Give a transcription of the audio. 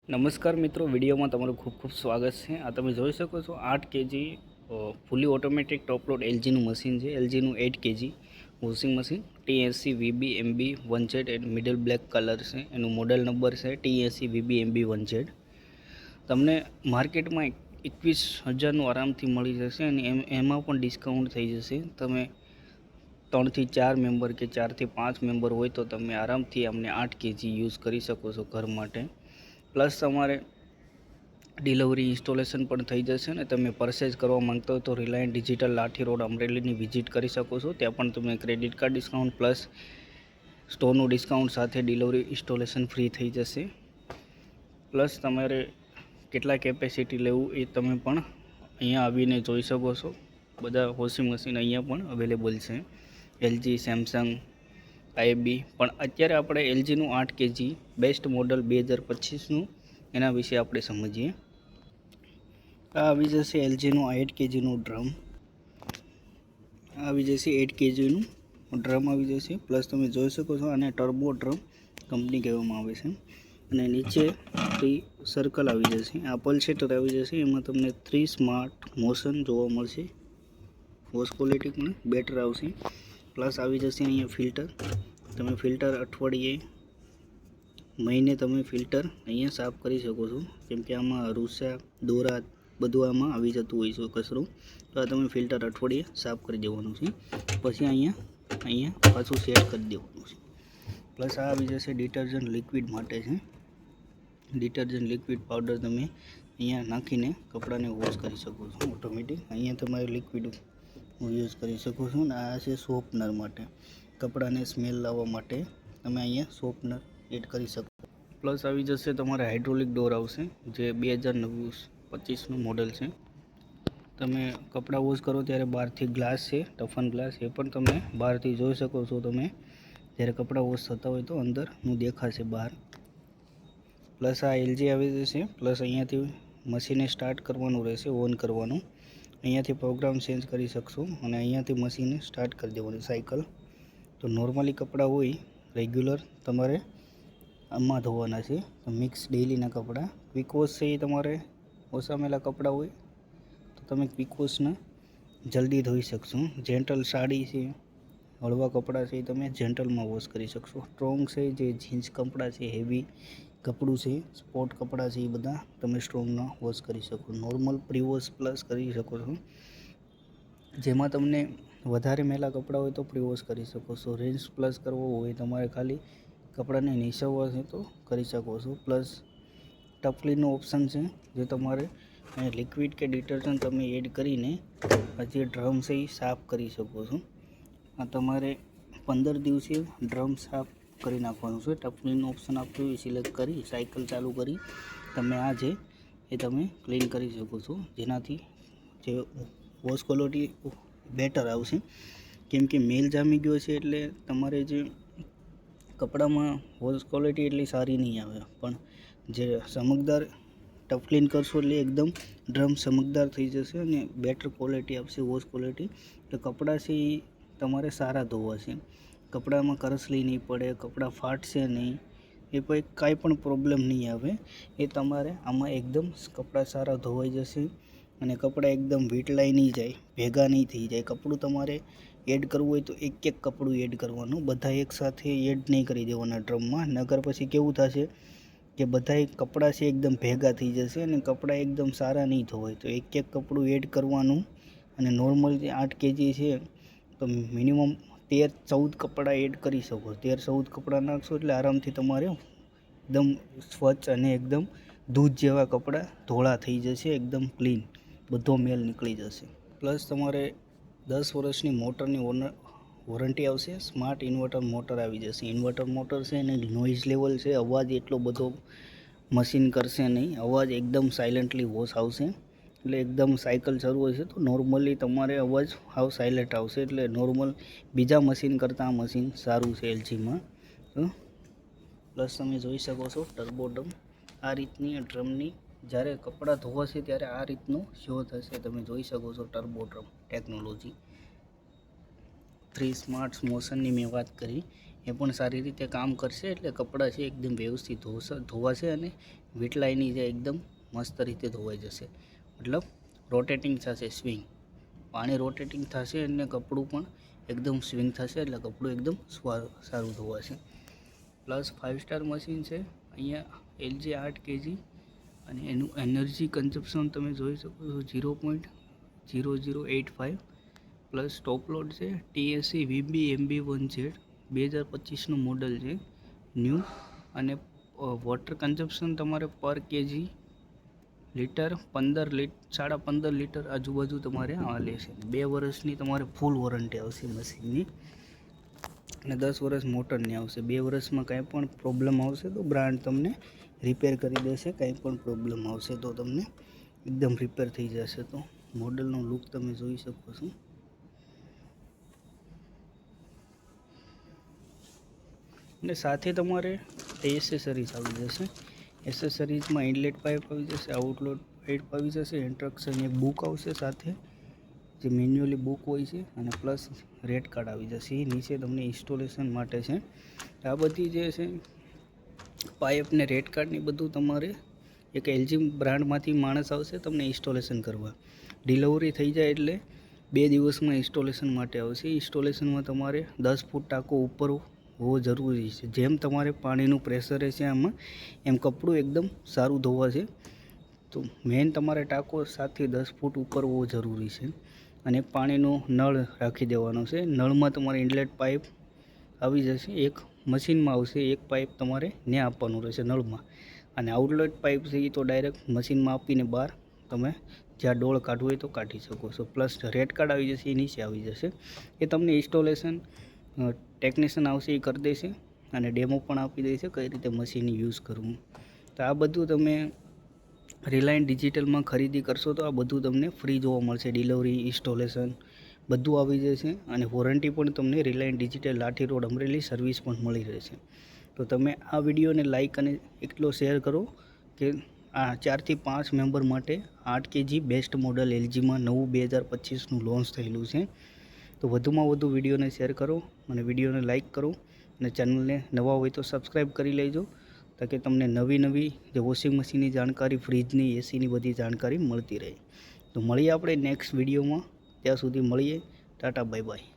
નમસ્કાર મિત્રો, વિડીયોમાં તમારું ખૂબ ખૂબ સ્વાગત છે। આ તમે જોઈ શકો છો 8 કેજી ફૂલી ઓટોમેટિક ટોપ લોડ એલજીનું મશીન છે। એલજીનું 8 KG washing machine T80 VB MB 1Z and middle black colour છે। એનું મોડેલ નંબર છે T80 VB MB 1Z। તમને માર્કેટમાં 21,000નું આરામથી મળી જશે અને એમાં પણ ડિસ્કાઉન્ટ થઈ જશે। તમે 3 થી 4 મેમ્બર કે 4 થી 5 મેમ્બર હોય તો તમે આરામથી અમને 8 કેજી યુઝ કરી શકો છો ઘર માટે। પ્લસ તમારે ડિલિવરી ઇન્સ્ટોલેશન પણ થઈ જશે ને તમે પરચેઝ કરવા માંગતા હોય તો રિલાયન્સ ડિજિટલ લાઠી રોડ અમરેલીની વિઝિટ કરી શકો છો। ત્યાં પણ તમે ક્રેડિટ કાર્ડ ડિસ્કાઉન્ટ પ્લસ સ્ટોરનું ડિસ્કાઉન્ટ સાથે ડિલિવરી ઇન્સ્ટોલેશન ફ્રી થઈ જશે। પ્લસ તમારે કેટલા કેપેસિટી લેવું એ તમે પણ અહીંયા આવીને જોઈ શકો છો। બધા વોશિંગ મશીન અહીંયા પણ અવેલેબલ છે। એલજી, સેમસંગ, આઈબી, પણ અત્યારે આપણે એલજીનું 8 કેજી બેસ્ટ મોડલ 2025નું એના વિશે આપણે સમજીએ। આ આવી જશે એલજીનું 8 કેજીનું ડ્રમ, આવી જશે 8 કેજીનું ડ્રમ આવી જશે। પ્લસ તમે જોઈ શકો છો આને ટર્બો ડ્રમ કંપની કહેવામાં આવે છે। અને નીચે 3 સર્કલ આવી જશે, આ પલ્સેટર આવી જશે, એમાં તમને 3 સ્માર્ટ મોશન જોવા મળશે। વોશ ક્વોલિટી પણ બેટર આવશે। પ્લસ આવી જશે અહીંયા ફિલ્ટર, તમે ફિલ્ટર અઠવાડિયે મહિને તમે ફિલ્ટર અહીંયા સાફ કરી શકો છો, કેમ કે આમાં રૂસા દોરા બધું આમાં આવી જતું હોય છે કચરો, તો આ તમે ફિલ્ટર અઠવાડિયે સાફ કરી દેવાનું છે। પછી અહીંયા પાછું સેટ કરી દેવાનું છે। પ્લસ આ આવી જશે ડિટર્જન્ટ લિક્વિડ માટે છે। ડિટર્જન્ટ લિક્વિડ પાવડર તમે અહીંયા નાખીને કપડાને વોશ કરી શકો છો ઓટોમેટિક। અહીંયા તમારે લિક્વિડ યુઝ કરી શકો છો અને આ છે શોર્પનર માટે, કપડાને સ્મેલ લાવવા માટે તમે અહીંયા શોર્પનર એડ કરી શકો। પ્લસ આવી જશે તમારે હાઇડ્રોલિક ડોર આવશે જે 2025નું મોડેલ છે। તમે કપડાં વોશ કરો ત્યારે બહારથી ગ્લાસ છે, ટફન ગ્લાસ, એ પણ તમે બહારથી જોઈ શકો છો। તમે જ્યારે કપડાં વોશ થતા હોય તો અંદરનું દેખાશે બહાર। પ્લસ આ એલજી આવી જશે। પ્લસ અહીંયાથી મશીને સ્ટાર્ટ કરવાનું રહેશે, ઓન કરવાનું, અહીંયાથી પ્રોગ્રામ ચેન્જ કરી શકશો અને અહીંયાથી મશીને સ્ટાર્ટ કરી દેવાની સાયકલ। તો નોર્મલી કપડાં હોય રેગ્યુલર તમારે આમાં ધોવાના છે, તો મિક્સ ડેલીના કપડાં। ક્વિક વોશ છે એ તમારે ઓસામેલા કપડાં હોય તો તમે ક્વિક વોશના જલ્દી ધોઈ શકશો। જેન્ટલ સાડી છે, હળવા કપડાં છે એ તમે જેન્ટલમાં વોશ કરી શકશો। સ્ટ્રોંગ છે જે જીન્સ કપડાં છે, હેવી કપડું છે, સ્પોર્ટ કપડાં છે, એ બધા તમે સ્ટ્રોંગના વોશ કરી શકો। નોર્મલ પ્રી વોશ પ્લસ કરી શકો છો, જેમાં તમને વધારે મેલા કપડાં હોય તો પ્રી વોશ કરી શકો છો। રેન્જ પ્લસ કરવો હોય તમારે ખાલી કપડાને નિસવવા છે તો કરી શકો છો। પ્લસ ટફ ક્લીનનો ઓપ્શન છે જે તમારે લિક્વિડ કે ડિટર્જન્ટ તમે એડ કરીને આ જે ડ્રમ છે એ સાફ કરી શકો છો। આ તમારે 15 દિવસે ડ્રમ સાફ કરી નાખવાનું છે। ટફ ક્લીનનો ઓપ્શન આપ્યો એ સિલેક્ટ કરી સાયકલ ચાલુ કરી તમે આ જે એ તમે ક્લીન કરી શકો છો, જેનાથી જે વોશ ક્વોલિટી બેટર આવશે। કેમ કે મેલ જામી ગયો છે એટલે તમારે જે કપડામાં વોશ ક્વોલિટી એટલી સારી નહીં આવે, પણ જે ચમકદાર ટફ ક્લીન કરશો એટલે એકદમ ડ્રમ ચમકદાર થઈ જશે અને બેટર ક્વોલિટી આપશે વોશ ક્વોલિટી। તો કપડાં છે એ તમારે સારા ધોવાશે, કપડામાં કરસલી નહીં પડે, કપડાં ફાટશે નહીં, એ પછી કાંઈ પણ પ્રોબ્લેમ નહીં આવે। એ તમારે આમાં એકદમ કપડાં સારા ધોવાઈ જશે અને કપડાં એકદમ વીટલાઈ નહીં જાય, ભેગા નહીં થઈ જાય। કપડું તમારે એડ કરવું હોય તો એક એક કપડું એડ કરવાનું, બધા એકસાથે એડ નહીં કરી દેવાના ડ્રમમાં, નગર પછી કેવું થશે કે બધાય કપડાં છે એકદમ ભેગા થઈ જશે અને કપડાં એકદમ સારા નહીં ધોવાય। તો એક એક કપડું એડ કરવાનું અને નોર્મલ જે 8 કેજી છે તો મિનિમમ 13-14 કપડાં એડ કરી શકો। 13-14 કપડાં નાખશો એટલે આરામથી તમારે એકદમ સ્વચ્છ અને એકદમ દૂધ જેવા કપડાં ધોળા થઈ જશે, એકદમ ક્લીન, બધો મેલ નીકળી જશે। પ્લસ તમારે 10 વર્ષની મોટરની વોરંટી આવશે। સ્માર્ટ ઇન્વર્ટર મોટર આવી જશે। ઇન્વર્ટર મોટર છે અને નોઇઝ લેવલ છે, અવાજ એટલો બધો મશીન કરશે નહીં, અવાજ એકદમ સાયલન્ટલી વોશ આવશે। એટલે એકદમ સાયકલ શરૂ હશે તો નોર્મલી તમારે અવાજ હાવ સાયલન્ટ આવશે, એટલે નોર્મલ બીજા મશીન કરતાં આ મશીન સારું છે એલજીમાં। પ્લસ તમે જોઈ શકો છો ટર્બો ડ્રમ, આ રીતની ડ્રમની જ્યારે કપડાં ધોવાશે ત્યારે આ રીતનો શો થશે, તમે જોઈ શકો છો ટર્બો ડ્રમ ટેકનોલોજી। 3 સ્માર્ટ મોશનની મેં વાત કરી, એ પણ સારી રીતે કામ કરશે, એટલે કપડાં છે એકદમ વ્યવસ્થિત ધોવાશે અને વીટલાઈની જે એકદમ મસ્ત રીતે ધોવાઈ જશે. મતલબ રોટેટિંગ થશે, સ્વિંગ પાણી રોટેટિંગ થશે અને કપડું પણ એકદમ સ્વિંગ થશે, એટલે કપડું એકદમ સારું ધોવાશે. પ્લસ 5 સ્ટાર મશીન છે. અહીંયા LG 8 kg અને એનું એનર્જી કન્ઝપ્શન તમે જોઈ શકો છો 0.0085. પ્લસ ટોપ લોડ છે TSC VB MB1Z 2025નું મોડલ છે, ન્યૂ. અને વોટર કન્ઝપ્શન તમારે પર કેજી લીટર 15 લીટર આજુબાજુ તમારે હાલે છે. 2 વર્ષની તમારે ફૂલ વોરંટી આવશે મશીનની અને 10 વર્ષ મોટરની આવશે. 2 વર્ષમાં કાંઈ પણ પ્રોબ્લેમ આવશે તો બ્રાન્ડ તમને રિપેર કરી દેશે. કાંઈ પણ પ્રોબ્લેમ આવશે તો તમને એકદમ રિપેર થઈ જશે. તો મોડલનો લુક તમે જોઈ શકો છો. અને સાથે તમારે એસેસરીઝ આવી જશે. એસેસરીઝમાં ઇનલેટ પાઇપ આવી જશે, આઉટલેટ પાઇપ આવી જશે, ઇન્સ્ટ્રક્શન એક બુક આવશે સાથે, જે મેન્યુઅલી બુક હોય છે, અને પ્લસ રેડ કાર્ડ આવી જશે. એ નીચે તમને ઇન્સ્ટોલેશન માટે છે. આ બધી જે છે પાઇપ ને રેડ કાર્ડ ને બધું તમારે એક LG બ્રાન્ડમાંથી માણસ આવશે તમને ઇન્સ્ટોલેશન કરવા. ડિલિવરી થઈ જાય એટલે 2 દિવસમાં ઇન્સ્ટોલેશન માટે આવશે. ઇન્સ્ટોલેશનમાં તમારે 10 ફૂટ ટાંકો ઉપર હોવો જરૂરી છે. જેમ તમારે પાણીનું પ્રેશર રહેશે આમાં, એમ કપડું એકદમ સારું ધોવાશે. તો મેઇન તમારે ટાંકો 7 થી 10 ફૂટ ઉપર હોવો જરૂરી છે. અને પાણીનો નળ રાખી દેવાનો છે. નળમાં તમારે ઇનલેટ પાઇપ આવી જશે, એક મશીનમાં આવશે, એક પાઇપ તમારે ત્યાં આપવાનું રહેશે નળમાં. અને આઉટલેટ પાઇપ છે એ તો ડાયરેક્ટ મશીનમાં આપીને બહાર તમે જ્યાં ડોળ કાઢવું હોય તો કાઢી શકો છો. પ્લસ રેડ કાર્ડ આવી જશે, એ નીચે આવી જશે. એ તમને ઇન્સ્ટોલેશન ટેકનિશિયન આવશે એ કરી દેશે અને ડેમો પણ આપી દેશે કઈ રીતે મશીન યુઝ કરવું. તો આ બધું તમે રિલાયન્સ ડિજિટલમાં ખરીદી કરશો તો આ બધું તમને ફ્રી જોવા મળશે. ડિલિવરી, ઇન્સ્ટોલેશન બધું આવી જશે અને વોરંટી પણ તમને Reliance Digital Lathi road Amreli service પણ મળી રહેશે. તો તમે આ વિડીયોને લાઇક અને એટલો શેર કરો કે આ 4 થી 5 મેમ્બર માટે 8 kg બેસ્ટ મોડલ LGમાં નવું 2025નું લોન્ચ થયેલું છે. તો વધુમાં વધુ વિડીયોને શેર કરો અને વિડીયોને લાઇક કરો અને ચેનલને નવા હોય તો સબસ્ક્રાઈબ કરી લેજો, તાકે તમને નવી જે વોશિંગ મશીનની જાણકારી, ફ્રીજની, એસીની બધી જાણકારી મળતી રહે. તો મળીએ આપણે નેક્સ્ટ વિડીયોમાં. ત્યાં સુધી મળીએ. Tata, bye bye.